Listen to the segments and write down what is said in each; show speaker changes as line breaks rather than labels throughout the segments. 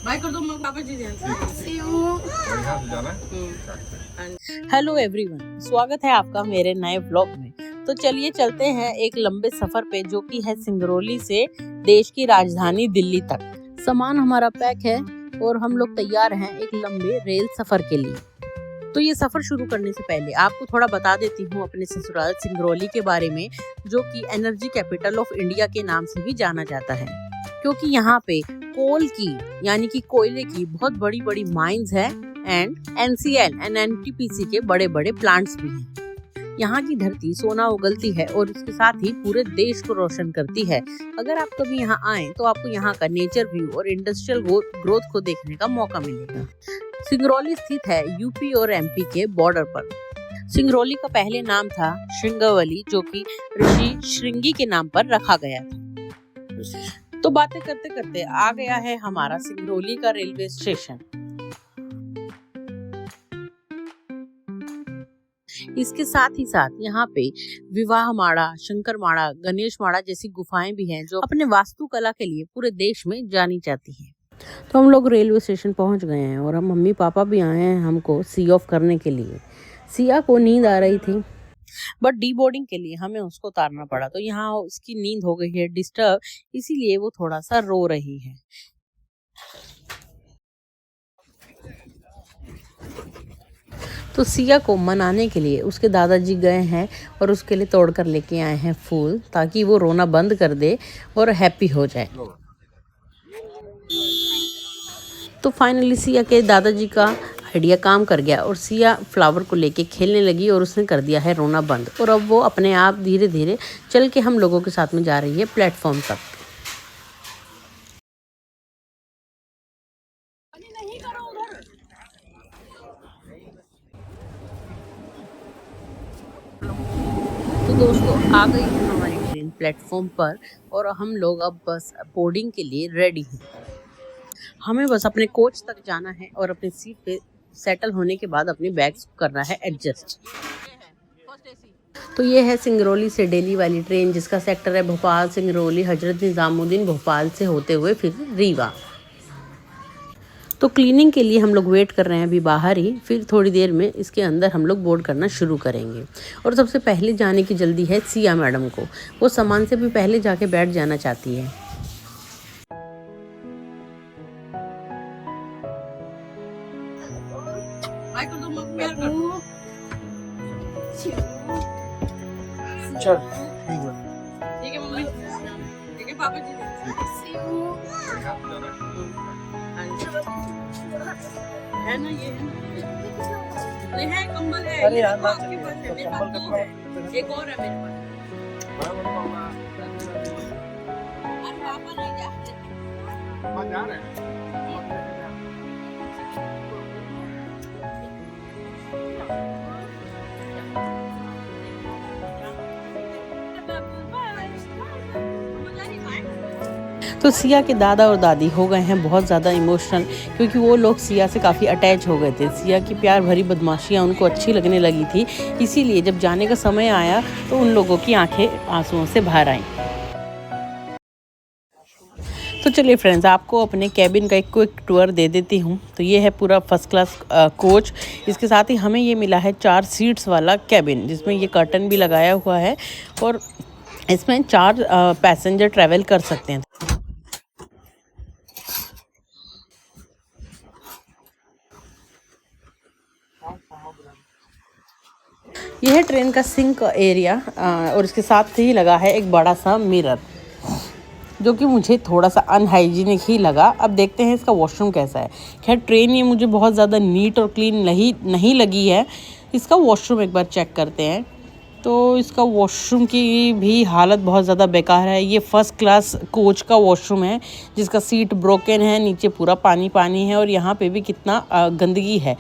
Bye कर दो मम्मा पापा जी
हेलो एवरीवन, स्वागत है आपका मेरे नए व्लॉग में। तो चलिए चलते हैं एक लंबे सफर पे, जो कि है सिंगरौली से देश की राजधानी दिल्ली तक। सामान हमारा पैक है और हम लोग तैयार हैं एक लंबे रेल सफर के लिए। तो ये सफर शुरू करने से पहले आपको थोड़ा बता देती हूँ अपने ससुराल सिंगरौली के बारे में, जो कि एनर्जी कैपिटल ऑफ इंडिया के नाम से भी जाना जाता है, क्योंकि यहाँ पे कोल की यानी कि कोयले की बहुत बड़ी बड़ी माइंस है एंड NCL एंड NTPC के बड़े बड़े प्लांट्स भी हैं। यहाँ की धरती सोना उगलती है और इसके साथ ही पूरे देश को रोशन करती है। अगर आप कभी यहाँ आए तो आपको यहाँ का नेचर व्यू और इंडस्ट्रियल ग्रोथ को देखने का मौका मिलेगा। सिंगरौली स्थित है यूपी और MP के बॉर्डर पर। सिंगरौली का पहले नाम था श्रृंगवली, जो कि ऋषि श्रृंगी के नाम पर रखा गया था। तो बातें करते करते आ गया है हमारा सिंगरौली का रेलवे स्टेशन। इसके साथ ही साथ यहाँ पे विवाह माड़ा, शंकर माड़ा, गणेश माड़ा जैसी गुफाएं भी हैं, जो अपने वास्तुकला के लिए पूरे देश में जानी जाती हैं। तो हम लोग रेलवे स्टेशन पहुंच गए हैं और हम मम्मी पापा भी आए हैं हमको सी ऑफ करने के लिए। सिया को नींद आ रही थी, बट डी बोर्डिंग के लिए हमें उसको उतारना पड़ा। तो यहाँ उसकी नींद हो गई है डिस्टर्ब, इसीलिए वो थोड़ा सा रो रही है। तो सिया को मनाने के लिए उसके दादाजी गए हैं और उसके लिए तोड़ कर लेके आए हैं फूल, ताकि वो रोना बंद कर दे और हैप्पी हो जाए। तो फाइनली सिया के दादाजी का आइडिया काम कर गया और सिया फ्लावर को लेके खेलने लगी और उसने कर दिया है रोना बंद। और अब वो अपने आप धीरे धीरे चल के हम लोगों के साथ में जा रही है प्लेटफॉर्म तक। तो दोस्तों, आ गई है हमारी ट्रेन प्लेटफॉर्म पर और हम लोग अब बस बोर्डिंग के लिए रेडी हैं। हमें बस अपने कोच तक जाना है और अपनी सीट पे सेटल होने के बाद अपनी बैग्स करना है एडजस्ट। तो ये है सिंगरौली से दिल्ली वाली ट्रेन, जिसका सेक्टर है भोपाल, सिंगरौली, हजरत निजामुद्दीन, भोपाल से होते हुए फिर रीवा। तो क्लीनिंग के लिए हम लोग वेट कर रहे हैं अभी बाहर ही, फिर थोड़ी देर में इसके अंदर हम लोग बोर्ड करना शुरू करेंगे। और सबसे पहले जाने की जल्दी है सिया मैडम को, वो सामान से भी पहले जाके बैठ जाना चाहती है।
बाय कर दो मम्मा प्यार कर दो।
चल
ठीक है मम्मी, ठीक है पापा जी है ना, ये है कंबल है।
अरे
ये
यार,
देखो, आपके पास है, मेरे पास दो है, एक और है मेरे पास। अरे पापा नहीं जा रहे हैं।
तो सिया के दादा और दादी हो गए हैं बहुत ज़्यादा इमोशनल, क्योंकि वो लोग सिया से काफ़ी अटैच हो गए थे। सिया की प्यार भरी बदमाशियाँ उनको अच्छी लगने लगी थी, इसीलिए जब जाने का समय आया तो उन लोगों की आंखें आंसुओं से भर आईं। तो चलिए फ्रेंड्स, आपको अपने कैबिन का एक क्विक टूर दे देती हूँ। तो ये है पूरा फर्स्ट क्लास कोच। इसके साथ ही हमें ये मिला है 4 सीट्स वाला कैबिन, जिसमें ये कर्टन भी लगाया हुआ है और इसमें 4 पैसेंजर ट्रैवल कर सकते हैं। यह है ट्रेन का सिंक एरिया और इसके साथ ही लगा है एक बड़ा सा मिरर, जो कि मुझे थोड़ा सा अनहाइजीनिक ही लगा। अब देखते हैं इसका वॉशरूम कैसा है। खैर, ट्रेन ये मुझे बहुत ज़्यादा नीट और क्लीन नहीं लगी है। इसका वॉशरूम एक बार चेक करते हैं। तो इसका वॉशरूम की भी हालत बहुत ज़्यादा बेकार है। ये फर्स्ट क्लास कोच का वॉशरूम है, जिसका सीट ब्रोकन है, नीचे पूरा पानी पानी है और यहाँ पे भी कितना गंदगी है।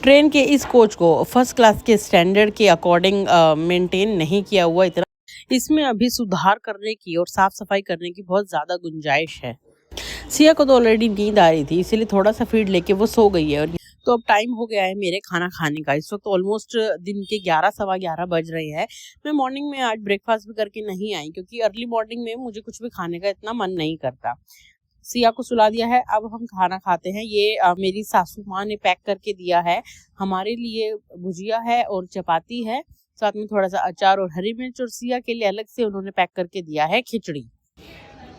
ट्रेन के इस कोच को फर्स्ट क्लास के स्टैंडर्ड के अकॉर्डिंग मेंटेन नहीं किया हुआ। इतना इसमें अभी सुधार करने की और साफ सफाई करने की बहुत ज़्यादा गुंजाइश है। सिया को तो ऑलरेडी नींद आ रही थी, इसीलिए थोड़ा सा फीड लेके वो सो गई है। और तो अब टाइम हो गया है मेरे खाना खाने का। इस वक्त ऑलमोस्ट दिन के 11 सवा 11 बज रहे हैं। मैं मॉर्निंग में आज ब्रेकफास्ट भी करके नहीं आई, क्योंकि अर्ली मॉर्निंग में मुझे कुछ भी खाने का इतना मन नहीं करता। सिया को सुला दिया है, अब हम खाना खाते हैं। ये मेरी सासू माँ ने पैक करके दिया है हमारे लिए। भुजिया है और चपाती है, साथ में थोड़ा सा अचार और हरी मिर्च, और सिया के लिए अलग से उन्होंने पैक करके दिया है खिचड़ी।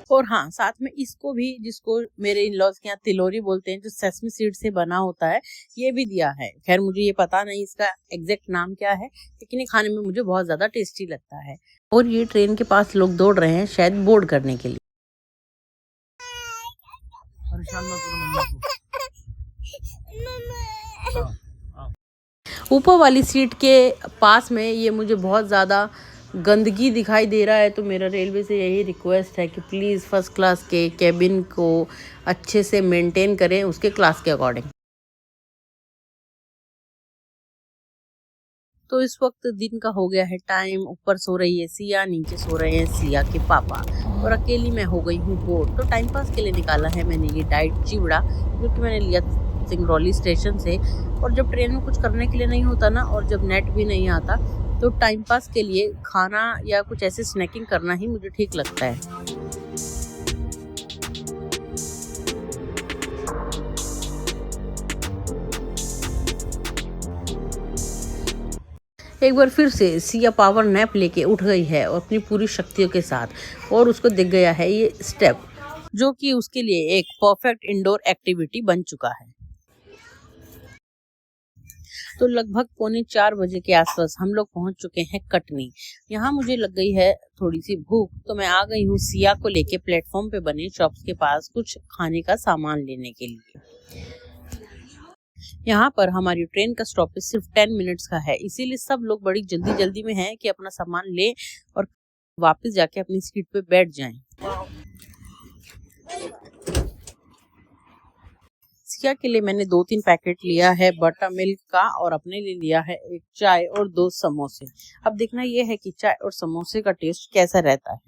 और हाँ, साथ में इसको भी, जिसको मेरे इन-लॉज के यहाँ तिलोरी बोलते हैं, जो सेसमी सीड से बना होता है, ये भी दिया है। खैर मुझे ये पता नहीं इसका एग्जैक्ट नाम क्या है, लेकिन ये खाने में मुझे बहुत ज्यादा टेस्टी लगता है। और ये ट्रेन के पास लोग दौड़ रहे हैं शायद बोर्ड करने के लिए। ऊपर वाली सीट के पास में ये मुझे बहुत ज़्यादा गंदगी दिखाई दे रहा है, तो मेरा रेलवे से यही रिक्वेस्ट है कि प्लीज़ फर्स्ट क्लास के कैबिन को अच्छे से मेंटेन करें उसके क्लास के अकॉर्डिंग। तो इस वक्त दिन का हो गया है टाइम, ऊपर सो रही है सिया, नीचे सो रहे हैं सिया के पापा, और अकेली मैं हो गई हूँ बोर। तो टाइम पास के लिए निकाला है मैंने ये डाइट चिवड़ा, जो कि मैंने लिया सिंगरौली स्टेशन से। और जब ट्रेन में कुछ करने के लिए नहीं होता ना, और जब नेट भी नहीं आता, तो टाइम पास के लिए खाना या कुछ ऐसे स्नैकिंग करना ही मुझे ठीक लगता है। एक बार फिर से सिया पावर नैप लेके उठ गई है और अपनी पूरी शक्तियों के साथ, और उसको दिख गया है ये स्टेप, जो कि उसके लिए एक परफेक्ट इंडोर एक्टिविटी बन चुका है। तो लगभग 3:45 बजे के आसपास हम लोग पहुंच चुके हैं कटनी। यहाँ मुझे लग गई है थोड़ी सी भूख, तो मैं आ गई हूँ सिया को लेके प्लेटफॉर्म पे बने शॉप्स के पास कुछ खाने का सामान लेने के लिए। यहाँ पर हमारी ट्रेन का स्टॉपेज सिर्फ 10 मिनट्स का है, इसीलिए सब लोग बड़ी जल्दी जल्दी में हैं कि अपना सामान लें और वापस जाके अपनी सीट पे बैठ जाएं। सिया के लिए मैंने 2-3 पैकेट लिया है बटर मिल्क का, और अपने लिए लिया है एक चाय और 2 समोसे। अब देखना ये है कि चाय और समोसे का टेस्ट कैसा रहता है।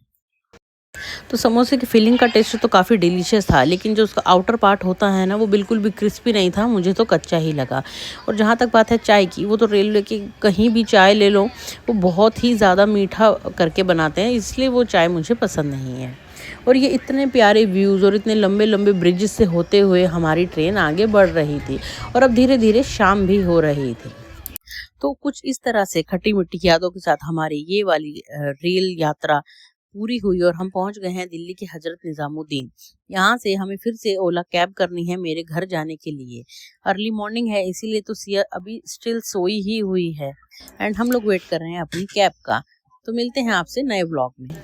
तो समोसे की फिलिंग का टेस्ट तो काफ़ी डिलीशियस था, लेकिन जो उसका आउटर पार्ट होता है ना, वो बिल्कुल भी क्रिस्पी नहीं था, मुझे तो कच्चा ही लगा। और जहाँ तक बात है चाय की, वो तो रेलवे की कहीं भी चाय ले लो, वो बहुत ही ज़्यादा मीठा करके बनाते हैं, इसलिए वो चाय मुझे पसंद नहीं है। और ये इतने प्यारे व्यूज़ और इतने लंबे लंबे ब्रिजेस से होते हुए हमारी ट्रेन आगे बढ़ रही थी, और अब धीरे धीरे शाम भी हो रही थी। तो कुछ इस तरह से खट्टी मिट्टी यादों के साथ हमारी ये वाली रेल यात्रा पूरी हुई, और हम पहुंच गए हैं दिल्ली के हजरत निजामुद्दीन। यहाँ से हमें फिर से ओला कैब करनी है मेरे घर जाने के लिए। अर्ली मॉर्निंग है, इसीलिए तो सिया अभी स्टिल सोई ही हुई है, एंड हम लोग वेट कर रहे हैं अपनी कैब का। तो मिलते हैं आपसे नए ब्लॉग में।